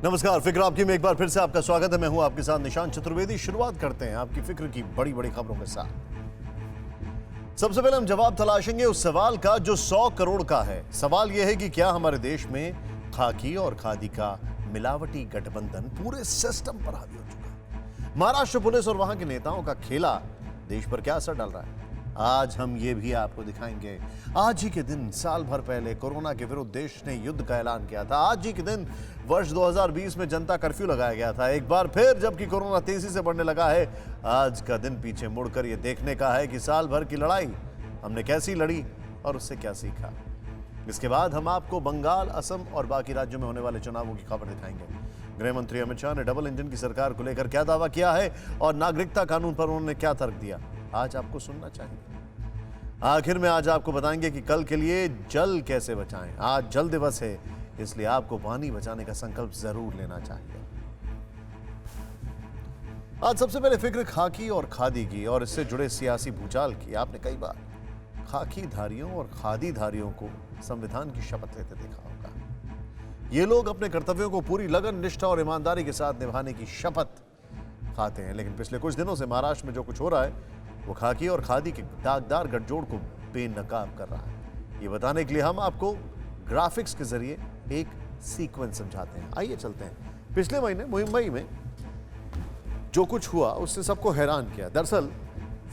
नमस्कार, फिक्र आपकी में एक बार फिर से आपका स्वागत है। मैं हूं आपके साथ निशांत चतुर्वेदी। शुरुआत करते हैं आपकी फिक्र की बड़ी बड़ी खबरों के साथ। सबसे पहले हम जवाब तलाशेंगे उस सवाल का जो 100 करोड़ का है। सवाल यह है कि क्या हमारे देश में खाकी और खादी का मिलावटी गठबंधन पूरे सिस्टम पर हावी हो चुका है? महाराष्ट्र पुलिस और वहां के नेताओं का खेला देश पर क्या असर डाल रहा है, आज हम ये भी आपको दिखाएंगे। आज ही के दिन साल भर पहले कोरोना के विरुद्ध देश ने युद्ध का ऐलान किया था। आज ही के दिन वर्ष 2020 में जनता कर्फ्यू लगाया गया था। एक बार फिर जबकि कोरोना तेजी से बढ़ने लगा है, आज का दिन पीछे मुड़कर यह देखने का है कि साल भर की लड़ाई हमने कैसी लड़ी और उससे क्या सीखा। इसके बाद हम आपको बंगाल, असम और बाकी राज्यों में होने वाले चुनावों की खबर दिखाएंगे। गृह मंत्री अमित शाह ने डबल इंजन की सरकार को लेकर क्या दावा किया है और नागरिकता कानून पर उन्होंने क्या तर्क दिया, आज आपको सुनना चाहिए। आखिर में आज आपको बताएंगे कि कल के लिए जल कैसे बचाएं। आज जल दिवस है, इसलिए आपको पानी बचाने का संकल्प जरूर लेना चाहिए। आज सबसे पहले फिक्र खाकी और खादी की और इससे जुड़े सियासी भूचाल की। आपने कई बार खाकी धारियों और खादी धारियों को संविधान की शपथ लेते देखा होगा। ये लोग अपने कर्तव्यों को पूरी लगन, निष्ठा और ईमानदारी के साथ निभाने की शपथ खाते हैं। लेकिन पिछले कुछ दिनों से महाराष्ट्र में जो कुछ हो रहा है वो खाकी और खादी के दागदार गठजोड़ को बेनकाब कर रहा है। ये बताने के लिए हम आपको ग्राफिक्स के जरिए एक सीक्वेंस समझाते हैं। आइए चलते हैं। पिछले महीने मुंबई में जो कुछ हुआ उससे सबको हैरान किया। दरअसल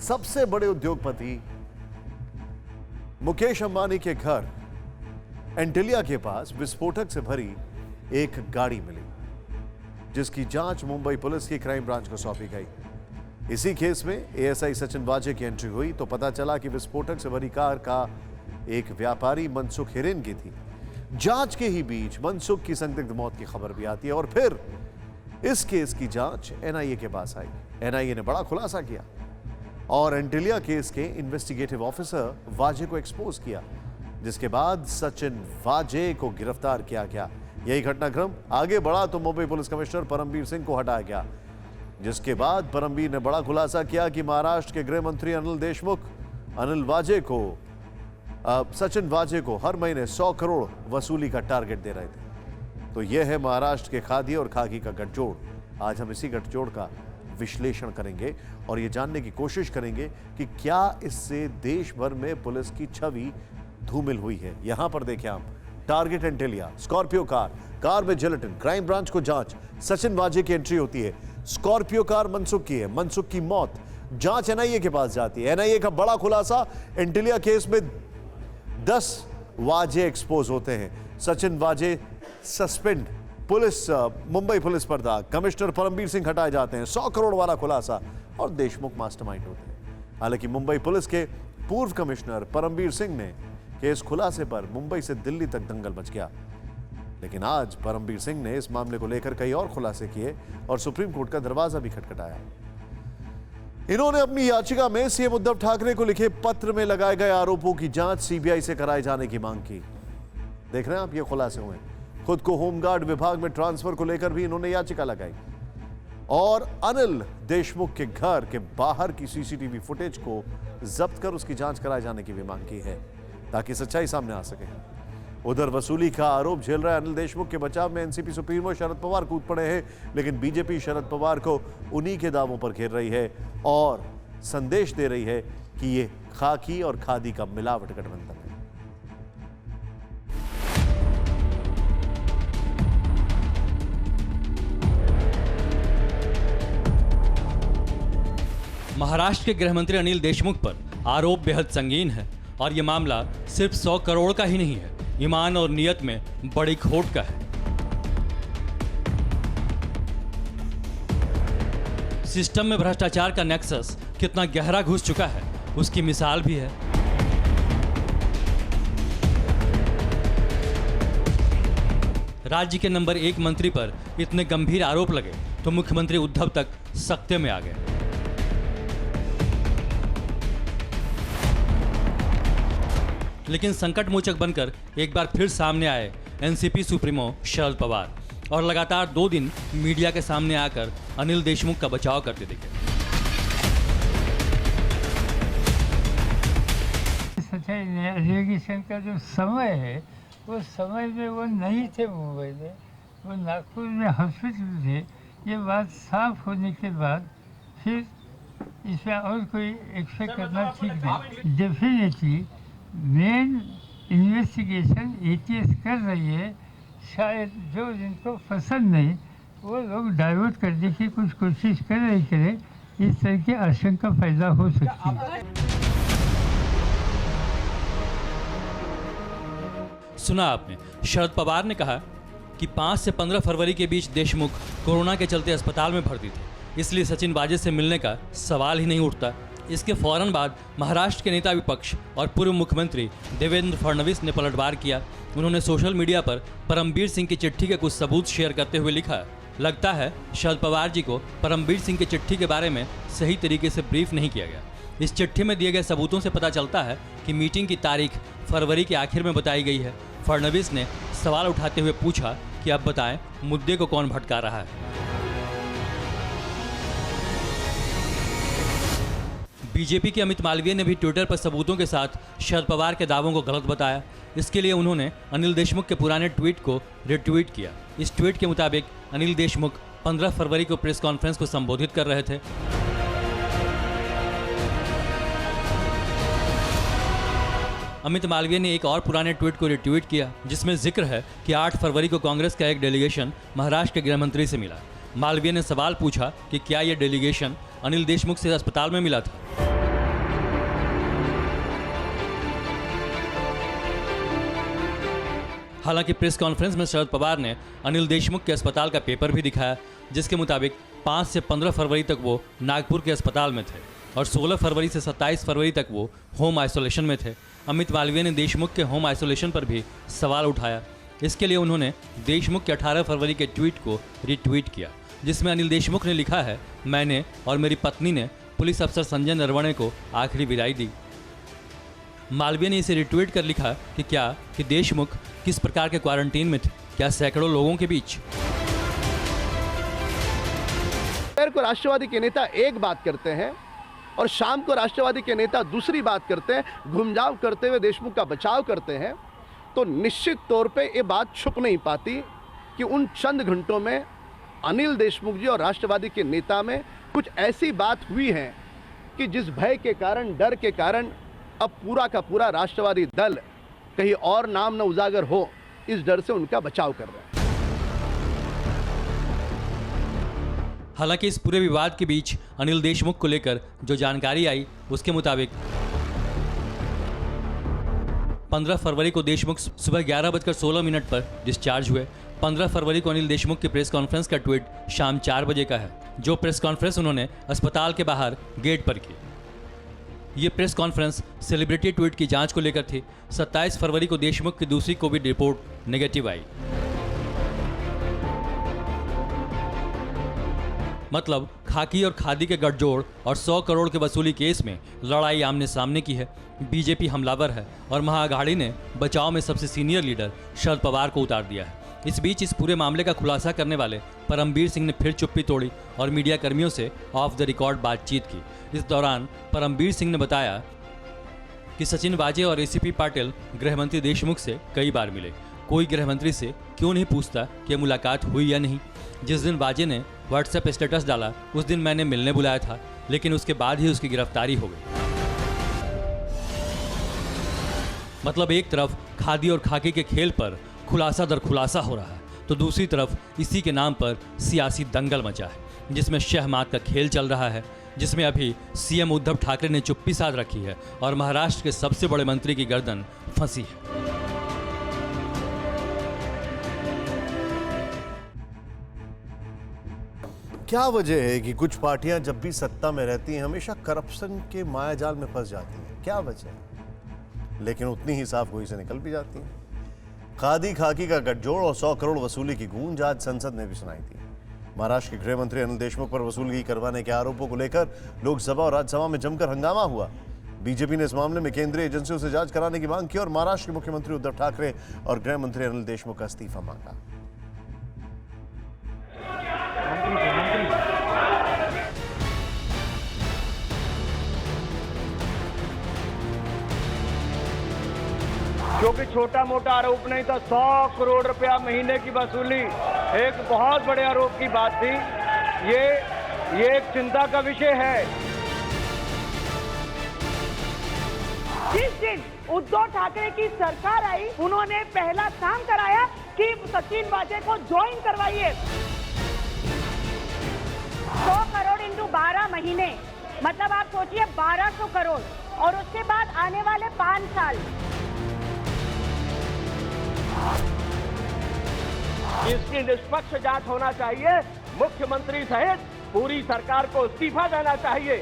सबसे बड़े उद्योगपति मुकेश अंबानी के घर एंटिलिया के पास विस्फोटक से भरी एक गाड़ी मिली, जिसकी जांच मुंबई पुलिस की क्राइम ब्रांच को सौंपी गई। इसी केस में एएसआई सचिन वाजे की एंट्री हुई तो पता चला कि विस्फोटक से भरी कार का एक व्यापारी मनसुख हिरेन की थी। जांच के ही बीच मनसुख की संदिग्ध मौत की खबर भी आती है और फिर इस केस की जांच एनआईए के पास आई। एनआईए ने बड़ा खुलासा किया और एंटिलिया केस के इन्वेस्टिगेटिव ऑफिसर वाजे को एक्सपोज किया, जिसके बाद सचिन वाजे को गिरफ्तार किया गया। यही घटनाक्रम आगे बढ़ा तो मुंबई पुलिस कमिश्नर परमबीर सिंह को हटाया गया, जिसके बाद परमबीर ने बड़ा खुलासा किया कि महाराष्ट्र के गृह मंत्री सचिन वाजे को हर महीने 100 करोड़ वसूली का टारगेट दे रहे थे। तो यह है महाराष्ट्र के खादी और खाकी का गठजोड़। आज हम इसी गठजोड़ का विश्लेषण करेंगे और यह जानने की कोशिश करेंगे कि क्या इससे देश भर में पुलिस की छवि धूमिल हुई है। यहां पर देखें आप, टारगेट एंटिलिया, स्कॉर्पियो कार में जिलेटिन, क्राइम ब्रांच को जांच, सचिन वाजे की एंट्री होती है। स्कॉर्पियो कार मनसुख की है, मनसुख की मौत, जांच एनआईए के पास जाती है। एनआईए का बड़ा खुलासा, एंटिलिया केस में 10 वाजे एक्सपोज होते हैं। सचिन वाजे सस्पेंड, मुंबई पुलिस पर दाग, कमिश्नर परमबीर सिंह हटाए जाते हैं। 100 करोड़ वाला खुलासा और देशमुख मास्टरमाइंड होते हैं। हालांकि मुंबई पुलिस के पूर्व कमिश्नर परमबीर सिंह ने केस खुलासे पर मुंबई से दिल्ली तक दंगल मच गया। लेकिन आज परमबीर सिंह ने इस मामले को लेकर कई और खुलासे किए और सुप्रीम कोर्ट का दरवाजा भी खटखटाया। इन्होंने अपनी याचिका में सीएम उद्धव ठाकरे को लिखे पत्र में लगाए गए आरोपों की जांच सीबीआई से कराए जाने की मांग की। देख रहे हैं आप, ये खुलासे हुए। खुद को होमगार्ड विभाग में ट्रांसफर को लेकर भी इन्होंने याचिका लगाई और अनिल देशमुख के घर के बाहर की सीसीटीवी फुटेज को जब्त कर उसकी जांच कराए जाने की भी मांग की है, ताकि सच्चाई सामने आ सके। उधर वसूली का आरोप झेल रहे अनिल देशमुख के बचाव में एनसीपी सुप्रीमो शरद पवार कूद पड़े हैं, लेकिन बीजेपी शरद पवार को उन्हीं के दावों पर घेर रही है और संदेश दे रही है कि ये खाकी और खादी का मिलावट गठबंधन है। महाराष्ट्र के गृह मंत्री अनिल देशमुख पर आरोप बेहद संगीन है और यह मामला सिर्फ 100 करोड़ का ही नहीं है, ईमान और नियत में बड़ी खोट का है। सिस्टम में भ्रष्टाचार का नेक्सस कितना गहरा घुस चुका है उसकी मिसाल भी है। राज्य के नंबर 1 मंत्री पर इतने गंभीर आरोप लगे तो मुख्यमंत्री उद्धव तक सख्ते में आ गए। लेकिन संकट मोचक बनकर एक बार फिर सामने आए एनसीपी सुप्रीमो शरद पवार और लगातार 2 दिन मीडिया के सामने आकर अनिल देशमुख का बचाव करते दिखे। इन्वेस्टिगेशन का जो समय है वो समय में वो नहीं थे मुंबई में, वो नागपुर में हॉस्पिटल थे। ये बात साफ होने के बाद फिर इसमें और कोई एक्शन करना ठीक नहीं। डेफिनेटली मेन इन्वेस्टिगेशन एटीएस कर रही है। शायद जो जिनको पसंद नहीं वो लोग डाइवर्ट करने की कुछ कोशिश कर रही करें, इस तरह की आशंका पैदा हो सकती है। सुना आपने, शरद पवार ने कहा कि 5 से 15 फरवरी के बीच देशमुख कोरोना के चलते अस्पताल में भर्ती थे, इसलिए सचिन वाजे से मिलने का सवाल ही नहीं उठता। इसके फौरन बाद महाराष्ट्र के नेता विपक्ष और पूर्व मुख्यमंत्री देवेंद्र फडणवीस ने पलटवार किया। उन्होंने सोशल मीडिया पर परमबीर सिंह की चिट्ठी के कुछ सबूत शेयर करते हुए लिखा, लगता है शरद पवार जी को परमबीर सिंह की चिट्ठी के बारे में सही तरीके से ब्रीफ नहीं किया गया। इस चिट्ठी में दिए गए सबूतों से पता चलता है कि मीटिंग की तारीख फरवरी के आखिर में बताई गई है। फडणवीस ने सवाल उठाते हुए पूछा कि अब बताएं, मुद्दे को कौन भटका रहा है। बीजेपी के अमित मालवीय ने भी ट्विटर पर सबूतों के साथ शरद पवार के दावों को गलत बताया। इसके लिए उन्होंने अनिल देशमुख के पुराने ट्वीट को रिट्वीट किया। इस ट्वीट के मुताबिक अनिल देशमुख 15 फरवरी को प्रेस कॉन्फ्रेंस को संबोधित कर रहे थे। अमित मालवीय ने एक और पुराने ट्वीट को रिट्वीट किया, जिसमें जिक्र है कि 8 फरवरी को कांग्रेस का एक डेलीगेशन महाराष्ट्र के गृह मंत्री से मिला। मालवीय ने सवाल पूछा कि क्या यह डेलीगेशन अनिल देशमुख से अस्पताल में मिला था। हालांकि प्रेस कॉन्फ्रेंस में शरद पवार ने अनिल देशमुख के अस्पताल का पेपर भी दिखाया, जिसके मुताबिक 5 से 15 फरवरी तक वो नागपुर के अस्पताल में थे और 16 फरवरी से 27 फरवरी तक वो होम आइसोलेशन में थे। अमित मालवीय ने देशमुख के होम आइसोलेशन पर भी सवाल उठाया। इसके लिए उन्होंने देशमुख के 18 फरवरी के ट्वीट को रिट्वीट किया, जिसमें अनिल देशमुख ने लिखा है, मैंने और मेरी पत्नी ने पुलिस अफसर संजय नरवणे को आखिरी विदाई दी। मालवीय ने इसे रिट्वीट कर लिखा कि देशमुख किस प्रकार के क्वारंटीन में थे, क्या सैकड़ों लोगों के बीच। दोपहर को राष्ट्रवादी के नेता एक बात करते हैं और शाम को राष्ट्रवादी के नेता दूसरी बात करते हैं, घुमझाव करते हुए देशमुख का बचाव करते हैं, तो निश्चित तौर पे ये बात छुप नहीं पाती कि उन चंद घंटों में अनिल देशमुख जी और राष्ट्रवादी के नेता में कुछ ऐसी बात हुई है कि जिस भय के कारण, डर के कारण अब पूरा का पूरा राष्ट्रवादी दल कहीं और नाम न उजागर हो, इस डर से उनका बचाव कर रहा है। हालांकि इस पूरे विवाद के बीच अनिल देशमुख को लेकर जो जानकारी आई, उसके मुताबिक 15 फरवरी को देशमुख सुबह 11:16 पर डिस्चार्ज हुए। 15 फरवरी को अनिल देशमुख की प्रेस कॉन्फ्रेंस का ट्वीट शाम 4 बजे का है, जो प्रेस कॉन्फ्रेंस उन्होंने अस्पताल के बाहर गेट पर की। ये प्रेस कॉन्फ्रेंस सेलिब्रिटी ट्वीट की जांच को लेकर थी। 27 फरवरी को देशमुख की दूसरी कोविड रिपोर्ट नेगेटिव आई। मतलब खाकी और खादी के गठजोड़ और 100 करोड़ के वसूली केस में लड़ाई आमने सामने की है। बीजेपी हमलावर है और महाअघाड़ी ने बचाव में सबसे सीनियर लीडर शरद पवार को उतार दिया है। इस बीच इस पूरे मामले का खुलासा करने वाले परमबीर सिंह ने फिर चुप्पी तोड़ी और मीडिया कर्मियों से ऑफ द रिकॉर्ड बातचीत की। इस दौरान परमबीर सिंह ने बताया कि सचिन वाजे और एसीपी पाटिल गृहमंत्री देशमुख से कई बार मिले। कोई गृहमंत्री से क्यों नहीं पूछता कि मुलाकात हुई या नहीं। जिस दिन वाजे ने व्हाट्सएप स्टेटस डाला, उस दिन मैंने मिलने बुलाया था, लेकिन उसके बाद ही उसकी गिरफ्तारी हो गई। मतलब एक तरफ खादी और खाकी के खेल पर खुलासा दर खुलासा हो रहा है, तो दूसरी तरफ इसी के नाम पर सियासी दंगल मचा है, जिसमें शहमात का खेल चल रहा है, जिसमें अभी सीएम उद्धव ठाकरे ने चुप्पी साध रखी है और महाराष्ट्र के सबसे बड़े मंत्री की गर्दन फंसी है। क्या वजह है कि कुछ पार्टियां जब भी सत्ता में रहती हैं हमेशा करप्शन के मायाजाल में फंस जाती हैं? क्या वजह है? लेकिन उतनी ही साफ गोई से निकल भी जाती हैं। खादी खाकी का गठजोड़ और 100 करोड़ वसूली की गूंज आज संसद में भी सुनाई थी। महाराष्ट्र के गृह मंत्री अनिल देशमुख पर वसूली करवाने के आरोपों को लेकर लोकसभा और राज्यसभा में जमकर हंगामा हुआ। बीजेपी ने इस मामले में केंद्रीय एजेंसियों से जांच कराने की मांग की और महाराष्ट्र के मुख्यमंत्री उद्धव ठाकरे और गृह मंत्री अनिल देशमुख का इस्तीफा मांगा। क्योंकि छोटा मोटा आरोप नहीं था, 100 करोड़ रुपया महीने की वसूली एक बहुत बड़े आरोप की बात थी। ये एक चिंता का विषय है। जिस दिन उद्धव ठाकरे की सरकार आई, उन्होंने पहला काम कराया कि सचिन वाजे को ज्वाइन करवाइए। 100 करोड़ इंटू 12 महीने, मतलब आप सोचिए 1200 करोड़, और उसके बाद आने वाले 5 साल। इसकी निष्पक्ष जांच होना चाहिए। मुख्यमंत्री सहित पूरी सरकार को इस्तीफा देना चाहिए।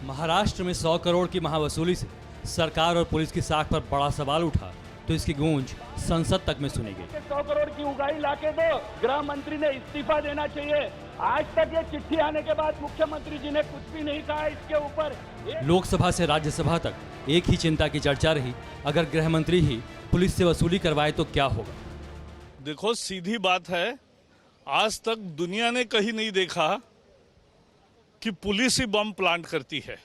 महाराष्ट्र में 100 करोड़ की महावसूली से सरकार और पुलिस की साख पर बड़ा सवाल उठा तो इसकी गूंज संसद तक में सुनी गई। 100 करोड़ की उगाही लाके दो, गृह मंत्री ने इस्तीफा देना चाहिए। आज तक ये चिट्ठी आने के बाद मुख्यमंत्री जी ने कुछ भी नहीं कहा इसके ऊपर। लोकसभा से राज्यसभा तक एक ही चिंता की चर्चा रही, अगर गृह मंत्री ही पुलिस से वसूली करवाए तो क्या होगा। देखो, सीधी बात है, आज तक दुनिया ने कहीं नहीं देखा कि पुलिस ही बम प्लांट करती है।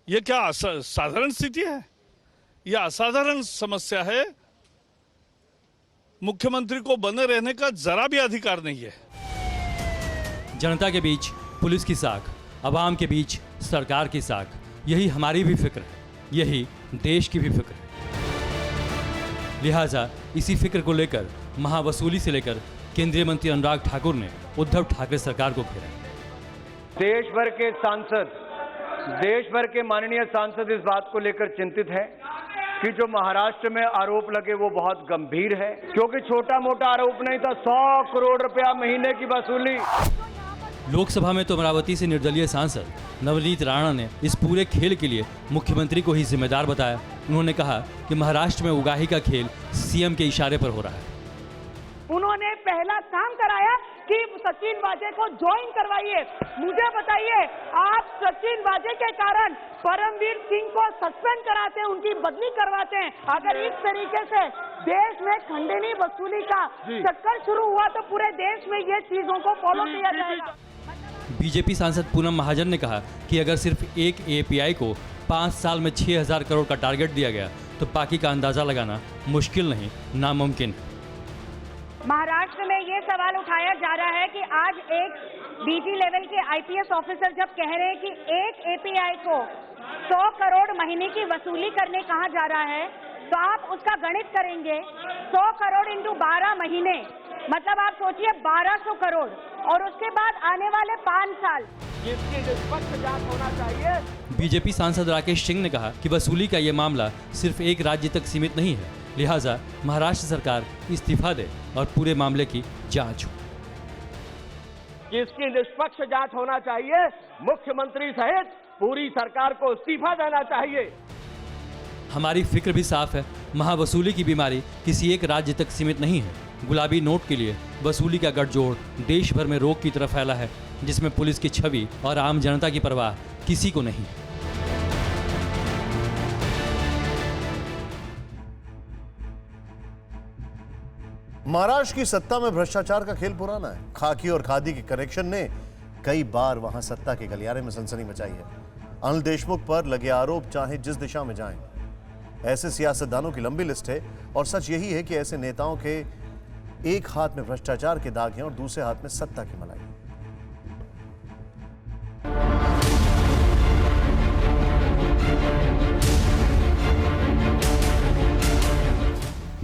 यह क्या साधारण स्थिति है? यह असाधारण समस्या है। मुख्यमंत्री को बने रहने का जरा भी अधिकार नहीं है। जनता के बीच पुलिस की साख, अवाम के बीच सरकार की साख, यही हमारी भी फिक्र है, यही देश की भी फिक्र है। लिहाजा इसी फिक्र को लेकर महावसूली से लेकर केंद्रीय मंत्री अनुराग ठाकुर ने उद्धव ठाकरे सरकार को घेरा। देश भर के सांसद, देश भर के माननीय सांसद इस बात को लेकर चिंतित हैं कि जो महाराष्ट्र में आरोप लगे वो बहुत गंभीर है, क्योंकि छोटा मोटा आरोप नहीं था, 100 करोड़ रुपया महीने की वसूली। लोकसभा में तो अमरावती से निर्दलीय सांसद नवनीत राणा ने इस पूरे खेल के लिए मुख्यमंत्री को ही जिम्मेदार बताया। उन्होंने कहा कि महाराष्ट्र में उगाही का खेल सीएम के इशारे पर हो रहा है। उन्होंने पहला काम कराया कि सचिन वाजे को ज्वाइन करवाइए। मुझे बताइए, आप सचिन वाजे के कारण परमवीर सिंह को सस्पेंड कराते हैं, उनकी बदली करवाते हैं। अगर इस तरीके से देश में खंडनी वसूली का चक्कर शुरू हुआ तो पूरे देश में ये चीजों को फॉलो किया जाएगा। बीजेपी सांसद पूनम महाजन ने कहा कि अगर सिर्फ एक एपीआई को 5 साल में 6000 करोड़ का टारगेट दिया गया तो बाकी का अंदाजा लगाना मुश्किल नहीं, नामुमकिन है। महाराष्ट्र में ये सवाल उठाया जा रहा है कि आज एक डीजी लेवल के आईपीएस ऑफिसर जब कह रहे हैं कि एक एपीआई को 100 करोड़ महीने की वसूली करने कहा जा रहा है, तो आप उसका गणित करेंगे 100 करोड़ इंटू 12 महीने, मतलब आप सोचिए 1200 करोड़, और उसके बाद आने वाले 5 साल। इसकी निष्पक्ष जांच होना चाहिए। बीजेपी सांसद राकेश सिंह ने कहा कि वसूली का ये मामला सिर्फ एक राज्य तक सीमित नहीं है, लिहाजा महाराष्ट्र सरकार इस्तीफा दे और पूरे मामले की जांच हो। इसकी निष्पक्ष जांच होना चाहिए। मुख्यमंत्री सहित पूरी सरकार को इस्तीफा देना चाहिए। हमारी फिक्र भी साफ है, महावसूली की बीमारी किसी एक राज्य तक सीमित नहीं है। गुलाबी नोट के लिए वसूली का गठजोड़ देश भर में रोग की तरफ फैला है, जिसमें पुलिस की छवि और आम जनता की परवाह किसी को नहीं। महाराष्ट्र की सत्ता में भ्रष्टाचार का खेल पुराना है। खाकी और खादी के कनेक्शन ने कई बार वहां सत्ता के गलियारे में सनसनी मचाई है। अनिल देशमुख पर लगे आरोप चाहे जिस दिशा में जाएं, ऐसे सियासतदानों की लंबी लिस्ट है, और सच यही है कि ऐसे नेताओं के एक हाथ में भ्रष्टाचार के दाग हैं और दूसरे हाथ में सत्ता की मलाई।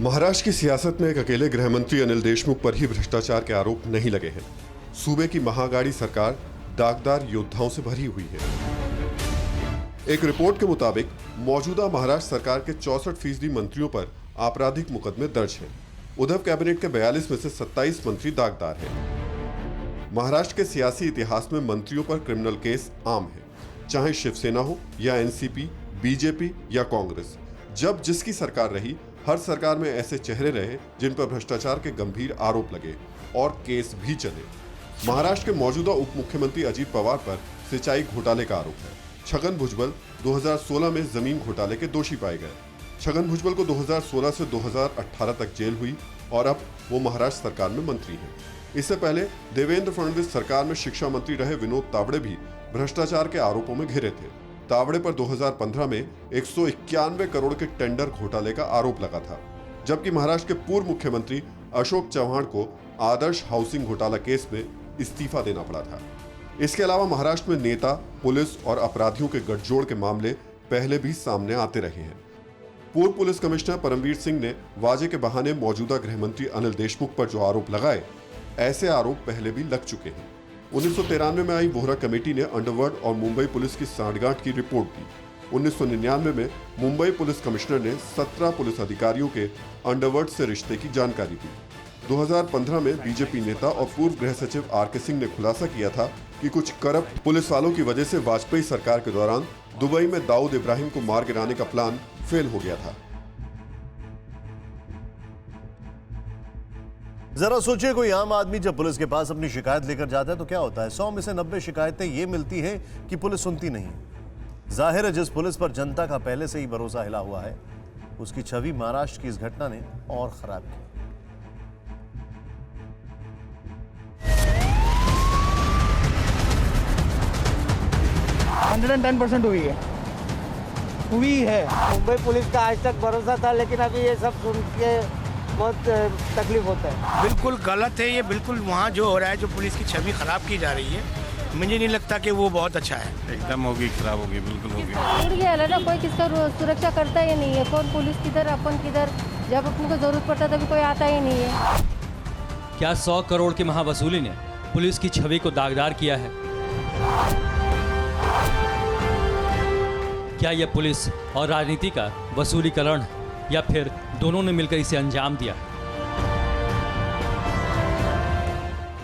महाराष्ट्र की सियासत में एक अकेले गृहमंत्री अनिल देशमुख पर ही भ्रष्टाचार के आरोप नहीं लगे हैं। सूबे की महागाड़ी सरकार दागदार योद्धाओं से भरी हुई है। एक रिपोर्ट के मुताबिक मौजूदा महाराष्ट्र सरकार के 64% मंत्रियों पर आपराधिक मुकदमे दर्ज हैं। उद्धव कैबिनेट के 42 में से 27 मंत्री दागदार हैं। महाराष्ट्र के सियासी इतिहास में मंत्रियों पर क्रिमिनल केस आम है, चाहे शिवसेना हो या एनसीपी, बीजेपी या कांग्रेस। जब जिसकी सरकार रही, हर सरकार में ऐसे चेहरे रहे जिन पर भ्रष्टाचार के गंभीर आरोप लगे और केस भी चले। महाराष्ट्र के मौजूदा उप मुख्यमंत्री अजीत पवार पर सिंचाई घोटाले का आरोप है। छगन भुजबल 2016 में जमीन घोटाले के दोषी पाए गए। छगन भुजबल को 2016 से 2018 तक जेल हुई और अब वो महाराष्ट्र सरकार में मंत्री हैं। इससे पहले देवेंद्र फडणवीस सरकार में शिक्षा मंत्री रहे विनोद तावड़े भी भ्रष्टाचार के आरोपों में घिरे थे। तावड़े पर 2015 में 191 करोड़ के टेंडर घोटाले का आरोप लगा था, जबकि महाराष्ट्र के पूर्व मुख्यमंत्री अशोक चव्हाण को आदर्श हाउसिंग घोटाला केस में इस्तीफा देना पड़ा था। इसके अलावा महाराष्ट्र में नेता, पुलिस और अपराधियों के गठजोड़ के मामले पहले भी सामने आते रहे हैं। पूर्व पुलिस कमिश्नर परमवीर सिंह ने वाजे के बहाने मौजूदा गृह मंत्री अनिल देशमुख पर जो आरोप लगाए, ऐसे आरोप पहले भी लग चुके हैं। 1993 में आई वोहरा कमेटी ने अंडरवर्ल्ड और मुंबई पुलिस की सांठगांठ की रिपोर्ट दी। 1999 में मुंबई पुलिस कमिश्नर ने 17 पुलिस अधिकारियों के अंडरवर्ल्ड से रिश्ते की जानकारी दी। 2015 में बीजेपी नेता और पूर्व गृह सचिव आर.के. सिंह ने खुलासा किया था कि कुछ करप्ट पुलिस वालों की वजह से वाजपेयी सरकार के दौरान दुबई में दाऊद इब्राहिम को मार गिराने का प्लान फेल हो गया था। जरा सोचिए, कोई आम आदमी जब पुलिस के पास अपनी शिकायत लेकर जाता है तो क्या होता है? 100 में से 90 शिकायतें ये मिलती हैं कि पुलिस सुनती नहीं। जाहिर है जिस पुलिस पर जनता का पहले से ही भरोसा हिला हुआ है, उसकी छवि महाराष्ट्र की इस घटना ने और खराब की। 110% हुई है। मुंबई पुलिस का आज तक भरोसा था, लेकिन अभी ये सब सुन के बहुत तकलीफ होता है। बिल्कुल गलत है ये, बिल्कुल वहाँ जो हो रहा है, जो पुलिस की छवि खराब की जा रही है, मुझे नहीं लगता कि वो बहुत अच्छा है। एकदम होगी, खराब होगी, बिल्कुल होगी। ना कोई किसका सुरक्षा करता ही नहीं है, कौन पुलिस किधर अपन किधर, जब अपने को जरूरत पड़ता तभी कोई आता ही नहीं है। क्या 100 करोड़ की महावसूली ने पुलिस की छवि को दागदार किया है? क्या यह पुलिस और राजनीति का वसूलीकरण है, या फिर दोनों ने मिलकर इसे अंजाम दिया?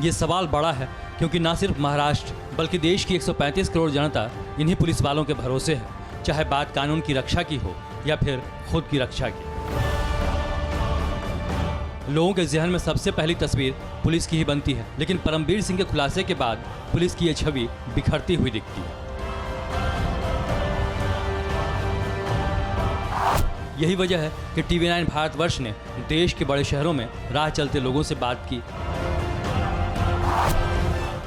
ये सवाल बड़ा है क्योंकि न सिर्फ महाराष्ट्र बल्कि देश की 135 करोड़ जनता इन्हीं पुलिस वालों के भरोसे है, चाहे बात कानून की रक्षा की हो या फिर खुद की रक्षा की। लोगों के जहन में सबसे पहली तस्वीर पुलिस की ही बनती है, लेकिन परमवीर सिंह के खुलासे के बाद पुलिस की यह छवि बिखरती हुई दिखती है। यही वजह है कि TV9 भारतवर्ष ने देश के बड़े शहरों में राह चलते लोगों से बात की,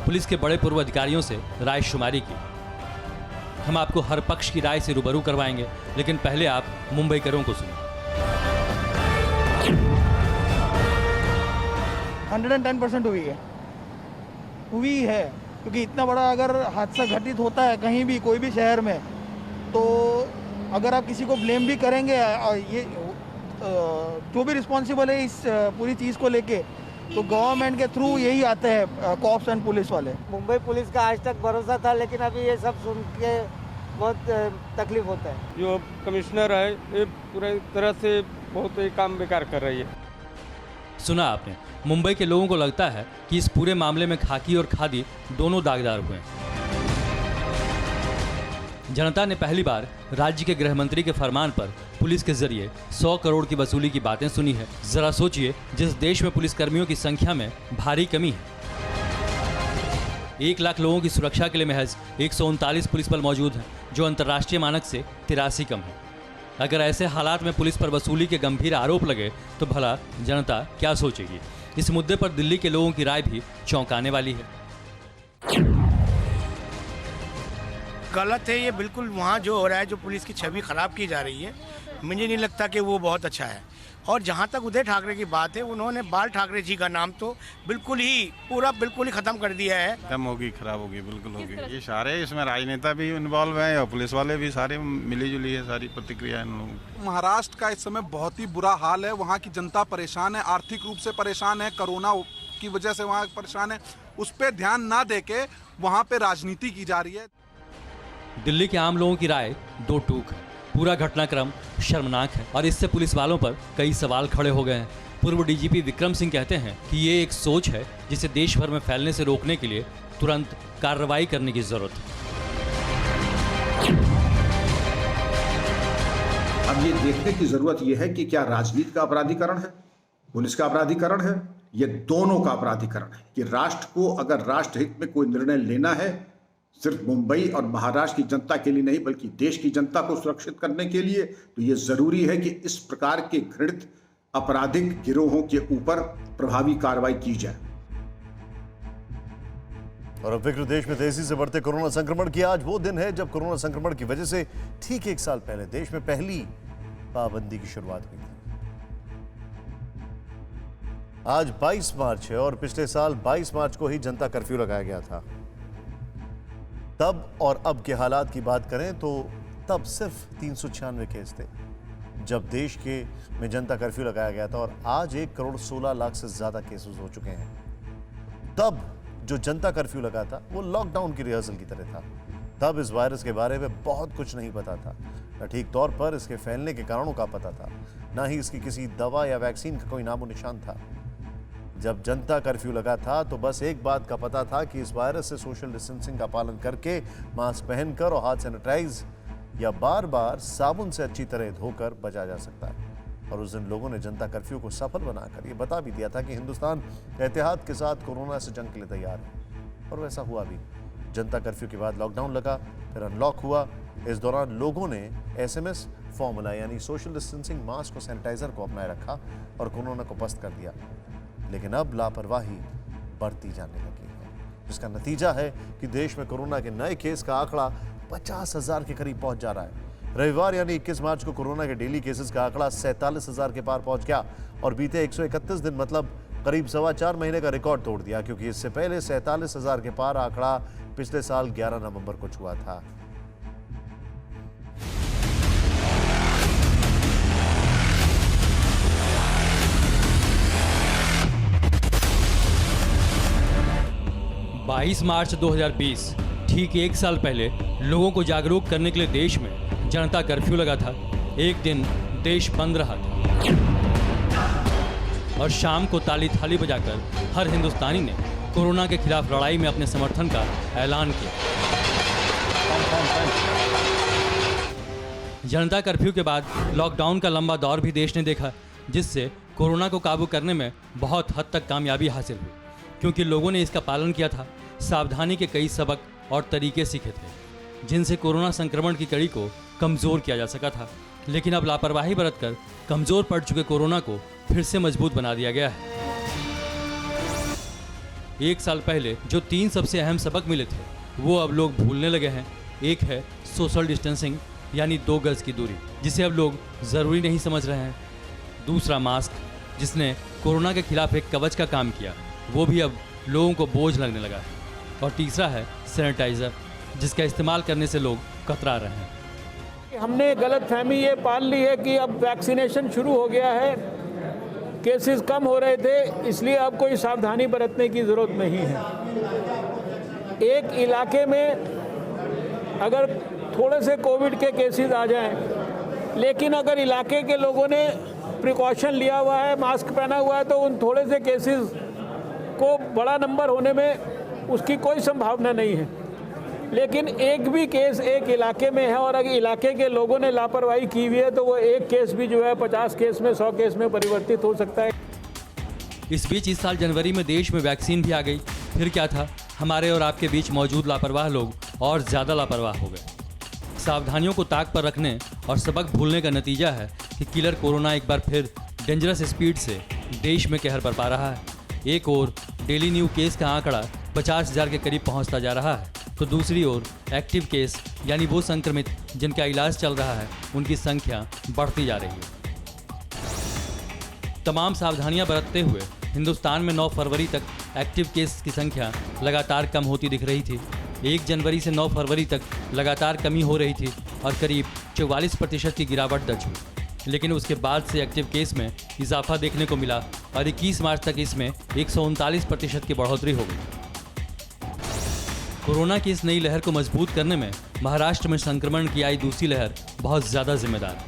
पुलिस के बड़े पूर्व अधिकारियों से राय शुमारी की। हम आपको हर पक्ष की राय से रूबरू करवाएंगे, लेकिन पहले आप मुंबईकरों को सुनिए। 110% हुई है, क्योंकि इतना बड़ा अगर हादसा घटित होता है कहीं भी, कोई भी शहर में, तो अगर आप किसी को ब्लेम भी करेंगे, ये जो भी रिस्पॉन्सिबल है इस पूरी चीज़ को लेके, तो गवर्नमेंट के थ्रू यही आते हैं कॉप्स एंड पुलिस वाले। मुंबई पुलिस का आज तक भरोसा था, लेकिन अभी ये सब सुन के बहुत तकलीफ होता है। जो कमिश्नर है ये पूरी तरह से बहुत ही काम बेकार कर रही है। सुना आपने, मुंबई के लोगों को लगता है कि इस पूरे मामले में खाकी और खादी दोनों दागदार हुए हैं। जनता ने पहली बार राज्य के गृह मंत्री के फरमान पर पुलिस के जरिए 100 करोड़ की वसूली की बातें सुनी है। जरा सोचिए, जिस देश में पुलिसकर्मियों की संख्या में भारी कमी है, 1 लाख लोगों की सुरक्षा के लिए महज 139 पुलिस बल मौजूद हैं, जो अंतर्राष्ट्रीय मानक से 83 कम है। अगर ऐसे हालात में पुलिस पर वसूली के गंभीर आरोप लगे तो भला जनता क्या सोचेगी? इस मुद्दे पर दिल्ली के लोगों की राय भी चौंकाने वाली है। गलत है ये, बिल्कुल वहाँ जो हो रहा है, जो पुलिस की छवि खराब की जा रही है, मुझे नहीं लगता कि वो बहुत अच्छा है। और जहाँ तक उदय ठाकरे की बात है, उन्होंने बाल ठाकरे जी का नाम तो बिल्कुल ही ख़त्म कर दिया है। एकदम होगी, खराब होगी, बिल्कुल होगी। ये सारे इसमें राजनेता भी इन्वॉल्व हैं और पुलिस वाले भी, सारे मिली जुली है सारी प्रतिक्रिया इन लोगों। महाराष्ट्र का इस समय बहुत ही बुरा हाल है। वहाँ की जनता परेशान है, आर्थिक रूप से परेशान है, कोरोना की वजह से वहाँ परेशान है। उस पर ध्यान ना देके वहाँ पे राजनीति की जा रही है। दिल्ली के आम लोगों की राय दो टूक है। पूरा घटनाक्रम शर्मनाक है और इससे पुलिस वालों पर कई सवाल खड़े हो गए हैं। पूर्व डीजीपी विक्रम सिंह कहते हैं कि ये एक सोच है जिसे देश भर में फैलने से रोकने के लिए तुरंत कार्रवाई करने की जरूरत है। अब ये देखने की जरूरत यह है कि क्या राजनीति का अपराधीकरण है, पुलिस का अपराधीकरण है, ये दोनों का अपराधीकरण है। कि राष्ट्र को अगर राष्ट्र हित में कोई निर्णय लेना है, सिर्फ मुंबई और महाराष्ट्र की जनता के लिए नहीं बल्कि देश की जनता को सुरक्षित करने के लिए, तो ये जरूरी है कि इस प्रकार के घृणित आपराधिक गिरोहों के ऊपर प्रभावी कार्रवाई की जाए। और अब विक्र देश में तेजी से बढ़ते कोरोना संक्रमण की आज वो दिन है जब कोरोना संक्रमण की वजह से ठीक 1 साल पहले देश में पहली पाबंदी की शुरुआत हुई थी। आज 22 मार्च है और पिछले साल 22 मार्च को ही जनता कर्फ्यू लगाया गया था। तब और अब के हालात की बात करें तो तब सिर्फ 396 केस थे जब देश में जनता कर्फ्यू लगाया गया था, और आज 1 करोड़ 16 लाख से ज्यादा केसेस हो चुके हैं। तब जो जनता कर्फ्यू लगा था वो लॉकडाउन की रिहर्सल की तरह था। तब इस वायरस के बारे में बहुत कुछ नहीं पता था, न ठीक तौर पर इसके फैलने के कारणों का पता था, न ही इसकी किसी दवा या वैक्सीन का कोई नामो निशान था। जब जनता कर्फ्यू लगा था तो बस एक बात का पता था कि इस वायरस से सोशल डिस्टेंसिंग का पालन करके, मास्क पहनकर और हाथ सैनिटाइज या बार बार साबुन से अच्छी तरह धोकर बचा जा सकता है। और उस दिन लोगों ने जनता कर्फ्यू को सफल बनाकर ये बता भी दिया था कि हिंदुस्तान एहतियात के साथ कोरोना से जंग के लिए तैयार है, और वैसा हुआ भी। जनता कर्फ्यू के बाद लॉकडाउन लगा, फिर अनलॉक हुआ। इस दौरान लोगों ने SMS फॉर्मूला यानी सोशल डिस्टेंसिंग, मास्क और सैनिटाइजर को अपनाए रखा और कोरोना को पस्त कर दिया। लेकिन अब लापरवाही बढ़ती जाने लगी है, जिसका नतीजा है कि देश में कोरोना के नए केस का आंकड़ा 50,000 के करीब पहुंच जा रहा है। रविवार यानी 21 मार्च को कोरोना के डेली केसेस का आंकड़ा 47,000 के पार पहुंच गया और बीते 131 दिन मतलब करीब 4.25 महीने का रिकॉर्ड तोड़ दिया, क्योंकि इससे पहले 47,000 के पार आंकड़ा पिछले साल 11 नवंबर को छुआ था। बाईस मार्च 2020 ठीक 1 साल पहले लोगों को जागरूक करने के लिए देश में जनता कर्फ्यू लगा था। एक दिन देश बंद रहा था और शाम को ताली थाली बजाकर हर हिंदुस्तानी ने कोरोना के खिलाफ लड़ाई में अपने समर्थन का ऐलान किया। जनता कर्फ्यू के बाद लॉकडाउन का लंबा दौर भी देश ने देखा, जिससे कोरोना को काबू करने में बहुत हद तक कामयाबी हासिल हुई, क्योंकि लोगों ने इसका पालन किया था। सावधानी के कई सबक और तरीके सीखे थे, जिनसे कोरोना संक्रमण की कड़ी को कमजोर किया जा सका था। लेकिन अब लापरवाही बरतकर कमजोर पड़ चुके कोरोना को फिर से मजबूत बना दिया गया है। 1 साल पहले जो 3 सबसे अहम सबक मिले थे वो अब लोग भूलने लगे हैं। एक है सोशल डिस्टेंसिंग यानी 2 गज की दूरी, जिसे अब लोग ज़रूरी नहीं समझ रहे हैं। दूसरा मास्क, जिसने कोरोना के खिलाफ एक कवच का काम किया, वो भी अब लोगों को बोझ लगने लगा है। और तीसरा है सैनिटाइज़र, जिसका इस्तेमाल करने से लोग कतरा रहे हैं। हमने गलतफहमी ये पाल ली है कि अब वैक्सीनेशन शुरू हो गया है, केसेस कम हो रहे थे, इसलिए अब कोई सावधानी बरतने की ज़रूरत नहीं है। एक इलाके में अगर थोड़े से कोविड के केसेस आ जाएं, लेकिन अगर इलाके के लोगों ने प्रिकॉशन लिया हुआ है, मास्क पहना हुआ है, तो उन थोड़े से केसेस को बड़ा नंबर होने में उसकी कोई संभावना नहीं है। लेकिन एक भी केस एक इलाके में है और अगर इलाके के लोगों ने लापरवाही की हुई है तो वो एक केस भी जो है 50 केस में 100 केस में परिवर्तित हो सकता है। इस बीच इस साल जनवरी में देश में वैक्सीन भी आ गई। फिर क्या था, हमारे और आपके बीच मौजूद लापरवाह लोग और ज़्यादा लापरवाह हो गए। सावधानियों को ताक पर रखने और सबक भूलने का नतीजा है कि किलर कोरोना एक बार फिर डेंजरस स्पीड से देश में कहर बरपा रहा है। एक ओर डेली न्यू केस का आंकड़ा 50,000 के करीब पहुंचता जा रहा है, तो दूसरी ओर एक्टिव केस यानी वो संक्रमित जिनका इलाज चल रहा है, उनकी संख्या बढ़ती जा रही है। तमाम सावधानियां बरतते हुए हिंदुस्तान में 9 फरवरी तक एक्टिव केस की संख्या लगातार कम होती दिख रही थी। 1 जनवरी से 9 फरवरी तक लगातार कमी हो रही थी और करीब 44% की गिरावट दर्ज हुई। लेकिन उसके बाद से एक्टिव केस में इजाफा देखने को मिला और 21 मार्च तक इसमें 139% की बढ़ोतरी हो गई। कोरोना की इस नई लहर को मजबूत करने में महाराष्ट्र में संक्रमण की आई दूसरी लहर बहुत ज़्यादा जिम्मेदार है।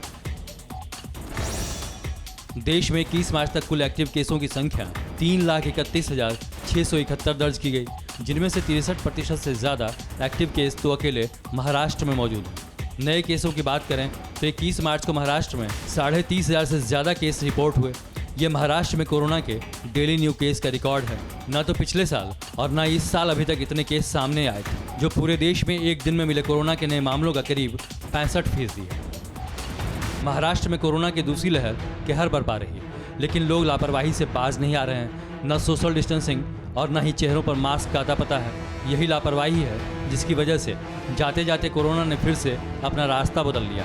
देश में 21 मार्च तक कुल एक्टिव केसों की संख्या 3,31,671 दर्ज की गई, जिनमें से 63% से ज़्यादा एक्टिव केस तो अकेले महाराष्ट्र में मौजूद हैं। नए केसों की बात करें तो 21 मार्च को महाराष्ट्र में 30,500 से ज़्यादा केस रिपोर्ट हुए। ये महाराष्ट्र में कोरोना के डेली न्यू केस का रिकॉर्ड है। न तो पिछले साल और न इस साल अभी तक इतने केस सामने आए थे, जो पूरे देश में एक दिन में मिले कोरोना के नए मामलों का करीब 65% है। महाराष्ट्र में कोरोना की दूसरी लहर कहर बरपा रही है, लेकिन लोग लापरवाही से बाज नहीं आ रहे हैं। न सोशल डिस्टेंसिंग और न ही चेहरों पर मास्क का अता पता है। यही लापरवाही है जिसकी वजह से जाते जाते कोरोना ने फिर से अपना रास्ता बदल लिया।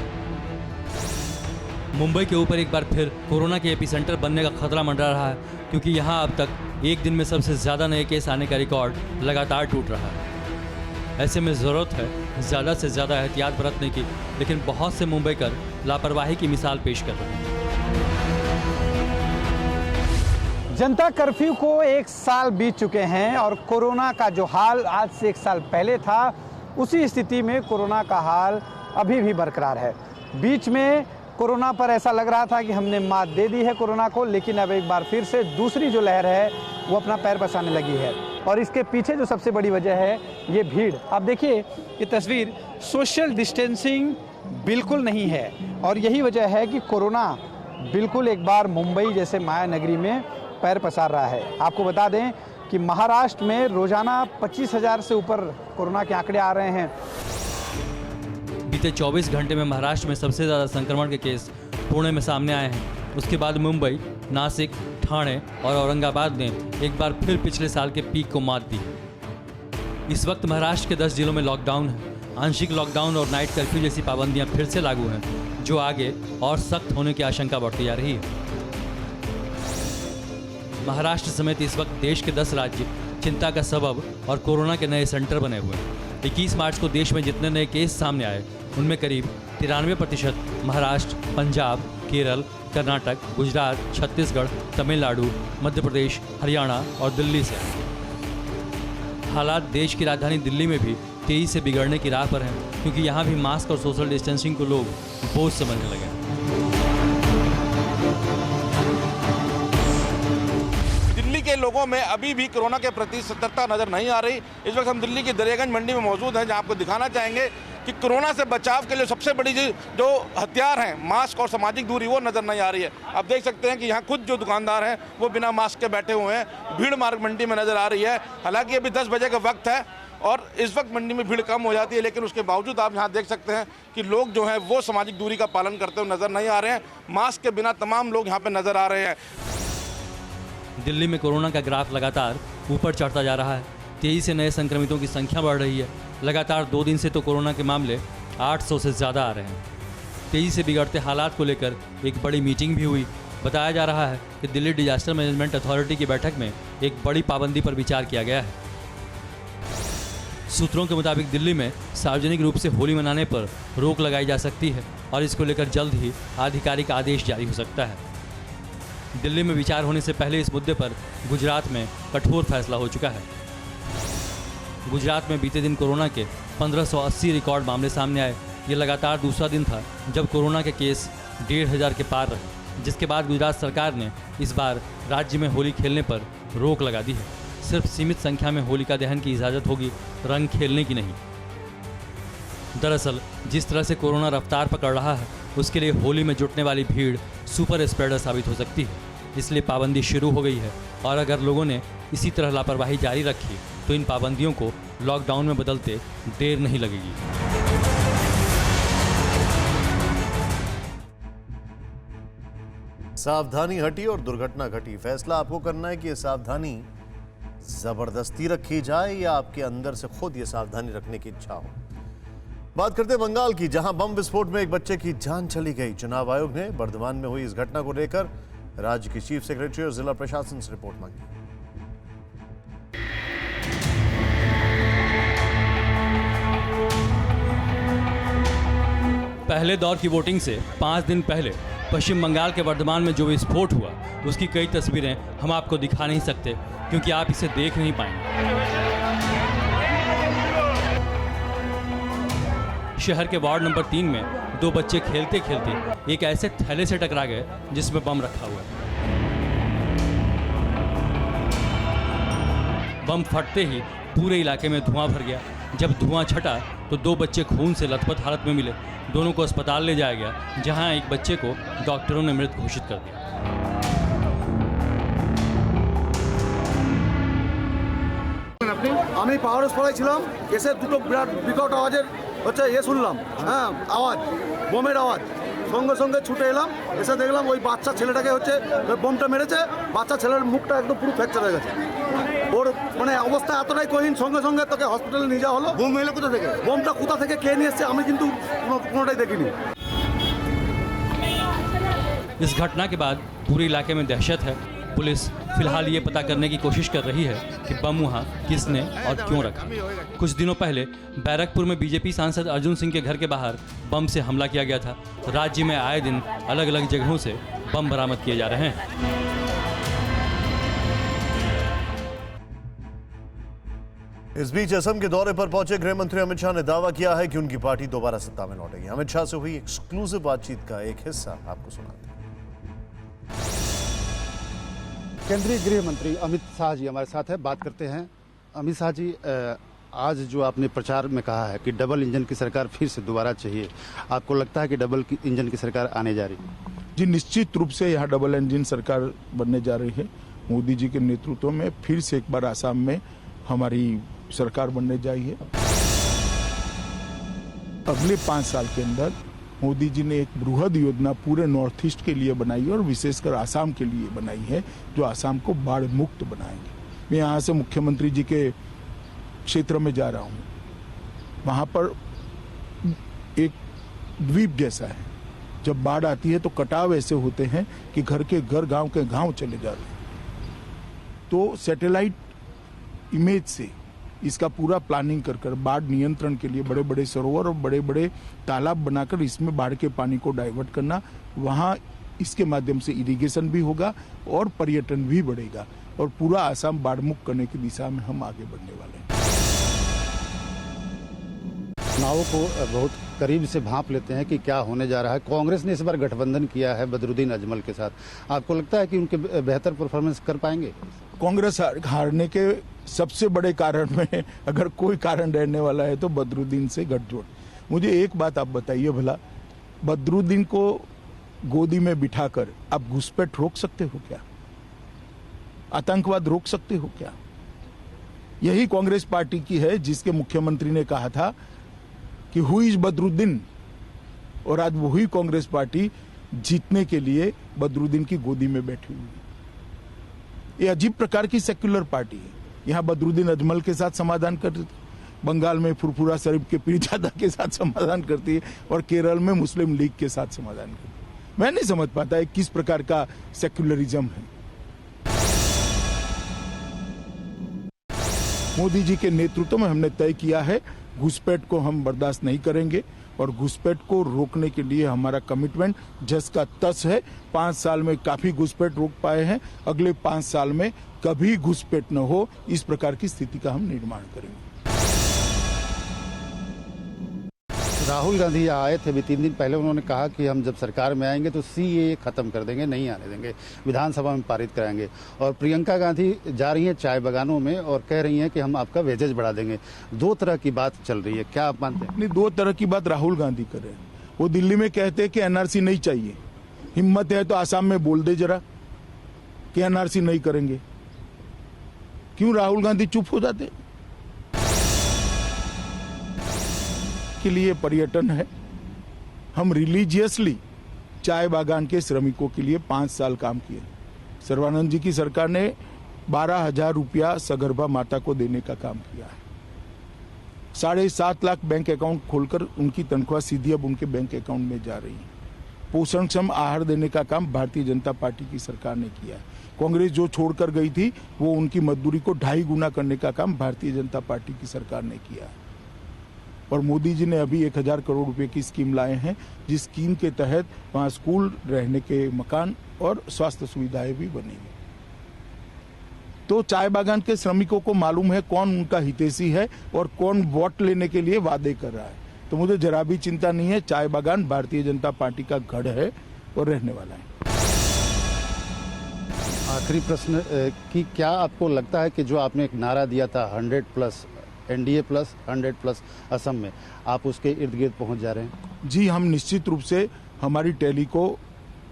मुंबई के ऊपर एक बार फिर कोरोना के एपिसेंटर बनने का खतरा मंडरा रहा है, क्योंकि यहाँ अब तक एक दिन में सबसे ज़्यादा नए केस आने का रिकॉर्ड लगातार टूट रहा है। ऐसे में ज़रूरत है ज़्यादा से ज़्यादा एहतियात बरतने की, लेकिन बहुत से मुंबईकर लापरवाही की मिसाल पेश कर रहे हैं। जनता कर्फ्यू को 1 साल बीत चुके हैं और कोरोना का जो हाल आज से 1 साल पहले था, उसी स्थिति में कोरोना का हाल अभी भी बरकरार है। बीच में कोरोना पर ऐसा लग रहा था कि हमने मात दे दी है कोरोना को, लेकिन अब एक बार फिर से दूसरी जो लहर है वो अपना पैर पसारने लगी है। और इसके पीछे जो सबसे बड़ी वजह है ये भीड़। आप देखिए ये तस्वीर, सोशल डिस्टेंसिंग बिल्कुल नहीं है और यही वजह है कि कोरोना बिल्कुल एक बार मुंबई जैसे माया नगरी में पैर पसार रहा है। आपको बता दें कि महाराष्ट्र में रोजाना 25,000 से ऊपर कोरोना के आंकड़े आ रहे हैं। बीते 24 घंटे में महाराष्ट्र में सबसे ज़्यादा संक्रमण के केस पुणे में सामने आए हैं। उसके बाद मुंबई, नासिक, ठाणे और औरंगाबाद ने एक बार फिर पिछले साल के पीक को मात दी। इस वक्त महाराष्ट्र के 10 जिलों में लॉकडाउन है। आंशिक लॉकडाउन और नाइट कर्फ्यू जैसी पाबंदियां फिर से लागू हैं, जो आगे और सख्त होने की आशंका बढ़ती जा रही है। महाराष्ट्र समेत इस वक्त देश के 10 राज्य चिंता का सबब और कोरोना के नए सेंटर बने हुए हैं। 21 मार्च को देश में जितने नए केस सामने आए, उनमें करीब 93% महाराष्ट्र, पंजाब, केरल, कर्नाटक, गुजरात, छत्तीसगढ़, तमिलनाडु, मध्य प्रदेश, हरियाणा और दिल्ली से। हालात देश की राजधानी दिल्ली में भी तेजी से बिगड़ने की राह पर हैं, क्योंकि यहाँ भी मास्क और सोशल डिस्टेंसिंग को लोग बोझ समझने लगे हैं। दिल्ली के लोगों में अभी भी कोरोना के प्रति सतर्कता नजर नहीं आ रही। इस वक्त हम दिल्ली की दरियागंज मंडी में मौजूद हैं, जहां आपको दिखाना चाहेंगे कि कोरोना से बचाव के लिए सबसे बड़ी जो हथियार हैं, मास्क और सामाजिक दूरी, वो नजर नहीं आ रही है। आप देख सकते हैं कि यहाँ खुद जो दुकानदार हैं वो बिना मास्क के बैठे हुए हैं। भीड़ मार्ग मंडी में नजर आ रही है। हालांकि अभी 10 बजे का वक्त है और इस वक्त मंडी में भीड़ कम हो जाती है, लेकिन उसके बावजूद आप यहाँ देख सकते हैं कि लोग जो हैं वो सामाजिक दूरी का पालन करते हुए नजर नहीं आ रहे हैं। मास्क के बिना तमाम लोग यहाँ पे नजर आ रहे हैं। दिल्ली में कोरोना का ग्राफ लगातार ऊपर चढ़ता जा रहा है। तेजी से नए संक्रमितों की संख्या बढ़ रही है। लगातार 2 दिन से तो कोरोना के मामले 800 से ज़्यादा आ रहे हैं। तेजी से बिगड़ते हालात को लेकर एक बड़ी मीटिंग भी हुई। बताया जा रहा है कि दिल्ली डिजास्टर मैनेजमेंट अथॉरिटी की बैठक में एक बड़ी पाबंदी पर विचार किया गया है। सूत्रों के मुताबिक दिल्ली में सार्वजनिक रूप से होली मनाने पर रोक लगाई जा सकती है और इसको लेकर जल्द ही आधिकारिक आदेश जारी हो सकता है। दिल्ली में विचार होने से पहले इस मुद्दे पर गुजरात में कठोर फैसला हो चुका है। गुजरात में बीते दिन कोरोना के 1580 रिकॉर्ड मामले सामने आए। ये लगातार दूसरा दिन था जब कोरोना के केस 1500 के पार रहे, जिसके बाद गुजरात सरकार ने इस बार राज्य में होली खेलने पर रोक लगा दी है। सिर्फ सीमित संख्या में होलिका दहन की इजाज़त होगी, रंग खेलने की नहीं। दरअसल जिस तरह से कोरोना रफ्तार पकड़ रहा है, उसके लिए होली में जुटने वाली भीड़ सुपर स्प्रेडर साबित हो सकती है। इसलिए पाबंदी शुरू हो गई है और अगर लोगों ने इसी तरह लापरवाही जारी रखी तो इन पाबंदियों को लॉकडाउन में बदलते देर नहीं लगेगी। सावधानी हटी और दुर्घटना घटी। फैसला आपको करना है कि ये सावधानी जबरदस्ती रखी जाए या आपके अंदर से खुद ये सावधानी रखने की इच्छा हो। बात करते हैं बंगाल की, जहां बम विस्फोट में एक बच्चे की जान चली गई। चुनाव आयोग ने बर्धमान में हुई इस घटना को लेकर राज्य की चीफ सेक्रेटरी और जिला प्रशासन से रिपोर्ट मांगी। पहले दौर की वोटिंग से 5 दिन पहले पश्चिम बंगाल के बर्धमान में जो विस्फोट हुआ, उसकी कई तस्वीरें हम आपको दिखा नहीं सकते क्योंकि आप इसे देख नहीं पाएंगे। शहर के वार्ड नंबर 3 में 2 बच्चे खेलते खेलते एक ऐसे थैले से टकरा गए जिसमें बम रखा हुआ है। बम फटते ही पूरे इलाके में धुआं भर गया। जब धुआं छटा तो 2 बच्चे खून से लथपथ हालत में मिले। दोनों को अस्पताल ले जाया गया, जहां एक बच्चे को डॉक्टरों ने मृत घोषित कर दिया। আমি পাহাড়ের পড়ায় ছিলাম, এসে দুটো বিরাট বিকট আওয়াজের শুনলাম, হ্যাঁ আওয়াজ, বোমের আওয়াজ। সঙ্গে সঙ্গে ছুটে এলাম, এসে দেখলাম ওই বাচ্চা ছেলেটাকে বোমটা মেরেছে। বাচ্চা ছেলের মুখটা একদম পুরো ফ্র্যাকচার হয়ে গেছে। ওর মানে অবস্থা এতটাই কঠিন, সঙ্গে সঙ্গে তোকে হসপিটালে নিয়ে যাওয়া হলো। বোম এলো কোথা থেকে, বোমটা কোথা থেকে কে নিয়ে এসছে আমি কিন্তু কোনোটাই দেখিনি। इस घटना के बाद पूरे इलाके में दहशत है। पुलिस फिलहाल ये पता करने की कोशिश कर रही है कि बम वहाँ किसने और क्यों रखा। कुछ दिनों पहले बैरकपुर में बीजेपी सांसद अर्जुन सिंह के घर के बाहर बम से हमला किया गया था। राज्य में आए दिन अलग अलग जगहों से बम बरामद किए जा रहे हैं। इस बीच असम के दौरे पर पहुंचे गृह मंत्री अमित शाह ने दावा किया है कि उनकी पार्टी दोबारा सत्ता में लौटेगी। अमित शाह से हुई एक्सक्लूसिव बातचीत का एक हिस्सा आपको सुनाते हैं। केंद्रीय गृह मंत्री अमित शाह जी हमारे साथ है, बात करते हैं। अमित शाह जी, आज जो आपने प्रचार में कहा है कि डबल इंजन की सरकार फिर से दोबारा चाहिए, आपको लगता है कि डबल इंजन की सरकार आने जा रही है? जी, निश्चित रूप से यहाँ डबल इंजन सरकार बनने जा रही है। मोदी जी के नेतृत्व में फिर से एक बार आसाम में हमारी सरकार बनने जा रही है। अगले 5 साल के अंदर मोदी जी ने एक बृहद योजना पूरे नॉर्थ ईस्ट के लिए बनाई है और विशेषकर आसाम के लिए बनाई है, जो आसाम को बाढ़ मुक्त बनाएंगे। मैं यहाँ से मुख्यमंत्री जी के क्षेत्र में जा रहा हूँ, वहाँ पर एक द्वीप जैसा है। जब बाढ़ आती है तो कटाव ऐसे होते हैं कि घर के घर, गांव के गांव चले जाते हैं। तो सैटेलाइट इमेज से इसका पूरा प्लानिंग कर बाढ़ नियंत्रण के लिए बड़े बड़े सरोवर और बड़े बड़े तालाब बनाकर इसमें बाढ़ के पानी को डाइवर्ट करना, वहाँ इसके माध्यम से इरिगेशन भी होगा और पर्यटन भी बढ़ेगा और पूरा आसाम बाढ़ मुक्त करने की दिशा में हम आगे बढ़ने वाले हैं। चुनावों को बहुत करीब से भांप लेते हैं कि क्या होने जा रहा है। कांग्रेस ने इस बार गठबंधन किया है बदरुद्दीन अजमल के साथ, आपको लगता है कि उनके बेहतर परफॉर्मेंस कर पाएंगे? कांग्रेस हारने के सबसे बड़े कारण में अगर कोई कारण रहने वाला है तो बदरुद्दीन से गठजोड़। मुझे एक बात आप बताइए भला, बदरुद्दीन को गोदी में बिठाकर आप घुसपैठ रोक सकते हो क्या? आतंकवाद रोक सकते हो क्या? यही कांग्रेस पार्टी की है जिसके मुख्यमंत्री ने कहा था कि हु इज बदरुद्दीन, और आज वही कांग्रेस पार्टी जीतने के लिए बदरुद्दीन की गोदी में बैठी हुई है। ये अजीब प्रकार की सेक्युलर पार्टी है। यहाँ बदरुद्दीन अजमल के साथ समाधान करती है, बंगाल में फुरफुरा शरीफ के पीरजादा के साथ समाधान करती है और केरल में मुस्लिम लीग के साथ समाधान करती है। मैं नहीं समझ पाता है किस प्रकार का सेक्युलरिज्म है। मोदी जी के नेतृत्व में हमने तय किया है घुसपैठ को हम बर्दाश्त नहीं करेंगे और घुसपैठ को रोकने के लिए हमारा कमिटमेंट जस का तस है। 5 साल में काफी घुसपैठ रोक पाए हैं, अगले 5 साल में कभी घुसपैठ न हो, इस प्रकार की स्थिति का हम निर्माण करेंगे। राहुल गांधी यहाँ आए थे अभी 3 दिन पहले, उन्होंने कहा कि हम जब सरकार में आएंगे तो सीएए खत्म कर देंगे, नहीं आने देंगे, विधानसभा में पारित कराएंगे। और प्रियंका गांधी जा रही हैं चाय बागानों में और कह रही हैं कि हम आपका वेजेज बढ़ा देंगे। 2 तरह की बात चल रही है, क्या आप मानते हैं? नहीं, 2 तरह की बात राहुल गांधी कर रहे हैं। वो दिल्ली में कहते हैं कि एनआरसी नहीं चाहिए, हिम्मत है तो आसाम में बोल दे जरा कि एनआरसी नहीं करेंगे। क्यों राहुल गांधी चुप हो जाते? के लिए पर्यटन है। हम रिलीजियसली चाय बागान के श्रमिकों के लिए 5 साल काम किए। सर्बानंद जी की सरकार ने 12,000 रुपया सगर्भा माता को देने का काम किया है। 7.5 लाख बैंक अकाउंट खोलकर उनकी तनख्वाह सीधी अब उनके बैंक अकाउंट में जा रही है। पोषणक्षम आहार देने का काम भारतीय जनता पार्टी की सरकार ने किया है। कांग्रेस जो छोड़कर गई थी वो उनकी मजदूरी को 2.5 गुना करने का काम भारतीय जनता पार्टी की सरकार ने किया है। और मोदी जी ने अभी 1,000 करोड़ रुपए की स्कीम लाए हैं, जिस स्कीम के तहत वहाँ स्कूल, रहने के मकान और स्वास्थ्य सुविधाएं भी बनेंगी। तो चाय बागान के श्रमिकों को मालूम है कौन उनका हितैषी है और कौन वोट लेने के लिए वादे कर रहा है। तो मुझे जरा भी चिंता नहीं है, चाय बागान भारतीय जनता पार्टी का गढ़ है और रहने वाला है। आखिरी प्रश्न कि क्या आपको लगता है कि जो आपने एक नारा दिया था 100+ एनडीए प्लस 100+ असम में, आप उसके इर्द गिर्द पहुंच जा रहे हैं? जी, हम निश्चित रूप से हमारी टैली को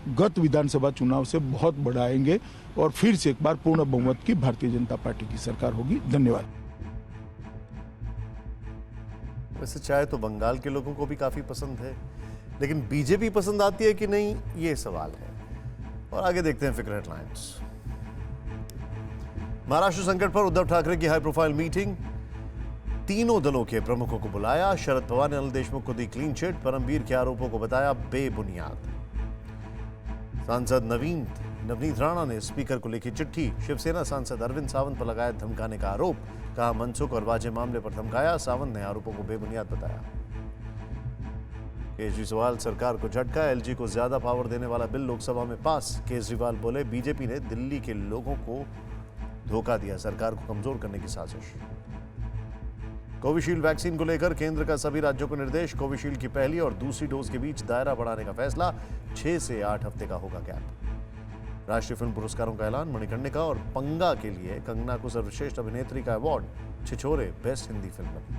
गत विधानसभा चुनाव से बहुत बढ़ाएंगे और फिर से एक बार पूर्ण बहुमत की भारतीय जनता पार्टी की सरकार होगी। धन्यवाद। वैसे चाय तो बंगाल के लोगों को भी काफी पसंद है, लेकिन बीजेपी पसंद आती है कि नहीं, ये सवाल है। और आगे देखते हैं फिक्र हेडलाइंस। महाराष्ट्र संकट पर उद्धव ठाकरे की हाई प्रोफाइल मीटिंग, तीनों दलों के प्रमुखों को बुलाया। शरद पवार ने अनिल देशमुख को दी क्लीन चिट, परमवीर के आरोपों को बताया बेबुनियाद। सांसद नवनीत राणा ने स्पीकर को लिखी चिट्ठी, शिवसेना सांसद अरविंद सावंत पर लगाया धमकाने का आरोप, कहा मनसुख और वाजे मामले पर धमकाया। सावंत ने आरोपों को बेबुनियाद बताया। केजरीवाल सरकार को झटका, एलजी को ज्यादा पावर देने वाला बिल लोकसभा में पास। केजरीवाल बोले बीजेपी ने दिल्ली के लोगों को धोखा दिया, सरकार को कमजोर करने की साजिश। कोविशील्ड वैक्सीन को लेकर केंद्र का सभी राज्यों को निर्देश, कोविशील्ड की पहली और दूसरी डोज के बीच दायरा बढ़ाने का फैसला, 6 से 8 हफ्ते का होगा गैप। राष्ट्रीय फिल्म पुरस्कारों का ऐलान, मणिकर्णिका और पंगा के लिए कंगना को सर्वश्रेष्ठ अभिनेत्री का अवार्ड, छिछोरे बेस्ट हिंदी फिल्म बनी।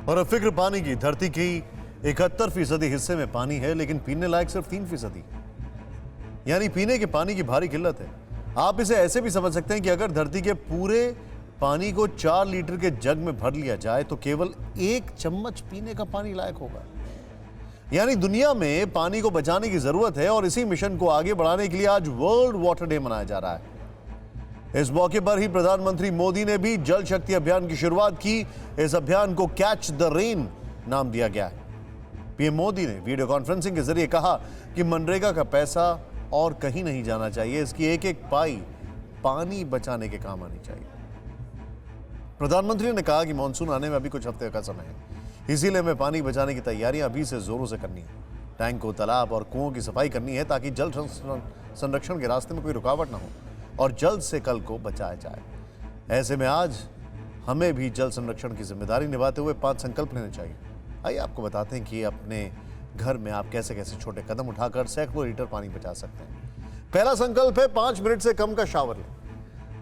और अब फिक्र पानी की, धरती की 71% हिस्से में पानी है, लेकिन पीने लायक सिर्फ 3%, यानी पीने के पानी की भारी किल्लत है। आप इसे ऐसे भी समझ सकते हैं कि अगर धरती के पूरे पानी को 4 लीटर के जग में भर लिया जाए तो केवल 1 चम्मच पीने का पानी लायक होगा। यानी दुनिया में पानी को बचाने की जरूरत है और इसी मिशन को आगे बढ़ाने के लिए आज वर्ल्ड वाटर डे मनाया जा रहा है। इस मौके पर ही प्रधानमंत्री मोदी ने भी जल शक्ति अभियान की शुरुआत की। इस अभियान को कैच द रेन नाम दिया गया है। पीएम मोदी ने वीडियो कॉन्फ्रेंसिंग के जरिए कहा कि मनरेगा का पैसा और कहीं नहीं जाना चाहिए, इसकी एक एक पाई पानी बचाने के काम आनी चाहिए। प्रधानमंत्री ने कहा कि मानसून आने में अभी कुछ हफ्ते का समय है, इसीलिए हमें पानी बचाने की तैयारियां अभी से जोरों से करनी है। टैंकों, तालाब और कुओं की सफाई करनी है ताकि जल संरक्षण के रास्ते में कोई रुकावट ना हो और जल्द से कल को बचाया जाए। ऐसे में आज हमें भी जल संरक्षण की जिम्मेदारी निभाते हुए 5 संकल्प लेने चाहिए। आइए आपको बताते हैं कि अपने घर में आप कैसे कैसे छोटे कदम उठाकर सैकड़ों लीटर पानी बचा सकते हैं। पहला संकल्प है 5 मिनट से कम का शावर लें।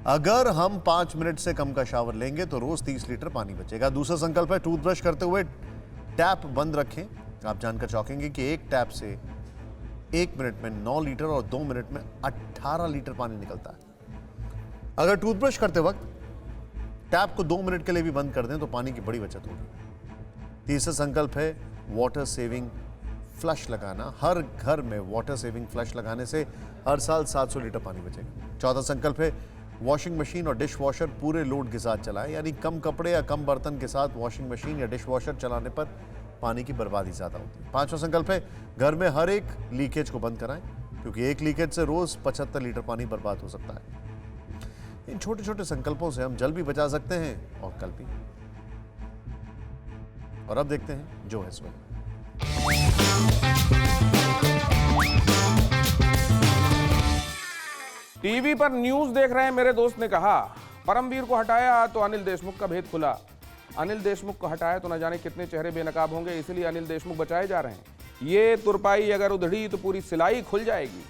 अगर हम 5 मिनट से कम का शावर लेंगे तो रोज 30 लीटर पानी बचेगा। दूसरा संकल्प है टूथब्रश करते हुए टैप बंद रखें। आप जानकर चौंकेंगे कि एक टैप से 1 मिनट में 9 लीटर और 2 मिनट में 18 लीटर पानी निकलता है। अगर टूथब्रश करते वक्त टैप को 2 मिनट के लिए भी बंद कर दें तो पानी की बड़ी बचत होगी। तीसरा संकल्प है वाटर सेविंग फ्लश लगाना। हर घर में वाटर सेविंग फ्लश लगाने से हर साल 700 लीटर पानी बचेगा। चौथा संकल्प है वॉशिंग मशीन और डिश वॉशर पूरे लोड के साथ चलाएं, यानी कम कपड़े या कम बर्तन के साथ वॉशिंग मशीन या डिश वॉशर चलाने पर पानी की बर्बादी ज़्यादा होती है। पांचवा संकल्प है घर में हर एक लीकेज को बंद कराएं, क्योंकि एक लीकेज से रोज 75 लीटर पानी बर्बाद हो सकता है। इन छोटे छोटे संकल्पों से हम जल भी बचा सकते हैं और कल भी। और अब देखते हैं जो है सो। टीवी पर न्यूज देख रहे हैं मेरे दोस्त ने कहा, परमवीर को हटाया तो अनिल देशमुख का भेद खुला। अनिल देशमुख को हटाया तो न जाने कितने चेहरे बेनकाब होंगे, इसलिए अनिल देशमुख बचाए जा रहे हैं। ये तुरपाई अगर उधड़ी तो पूरी सिलाई खुल जाएगी।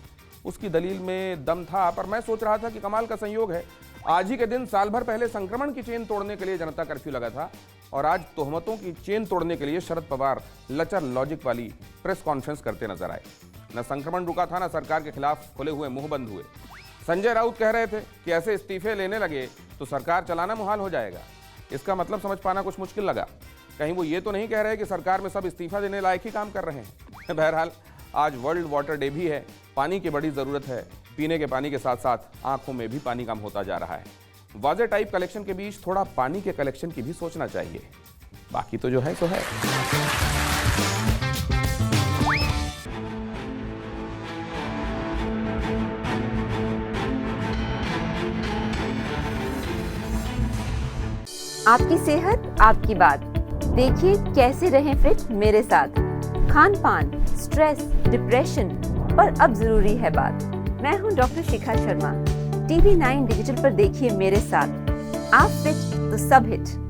उसकी दलील में दम था, पर मैं सोच रहा था कि कमाल का संयोग है, आज ही के दिन साल भर पहले संक्रमण की चेन तोड़ने के लिए जनता कर्फ्यू लगा था और आज तोहमतों की चेन तोड़ने के लिए शरद पवार लचर लॉजिक वाली प्रेस कॉन्फ्रेंस करते नजर आए। न संक्रमण रुका था, न सरकार के खिलाफ खुले हुए मुंह बंद हुए। संजय राउत कह रहे थे कि ऐसे इस्तीफे लेने लगे तो सरकार चलाना मुहाल हो जाएगा। इसका मतलब समझ पाना कुछ मुश्किल लगा। कहीं वो ये तो नहीं कह रहे कि सरकार में सब इस्तीफा देने लायक ही काम कर रहे हैं। बहरहाल आज वर्ल्ड वाटर डे भी है, पानी की बड़ी ज़रूरत है। पीने के पानी के साथ साथ आंखों में भी पानी कम होता जा रहा है। वाजे टाइप कलेक्शन के बीच थोड़ा पानी के कलेक्शन की भी सोचना चाहिए। बाकी तो जो है सो है। आपकी सेहत आपकी बात। देखिए कैसे रहें फिट मेरे साथ। खान पान, स्ट्रेस, डिप्रेशन पर अब जरूरी है बात। मैं हूं doctor Shikha Sharma. TV9 digital पर देखिए मेरे साथ। आप फिट तो सब हिट।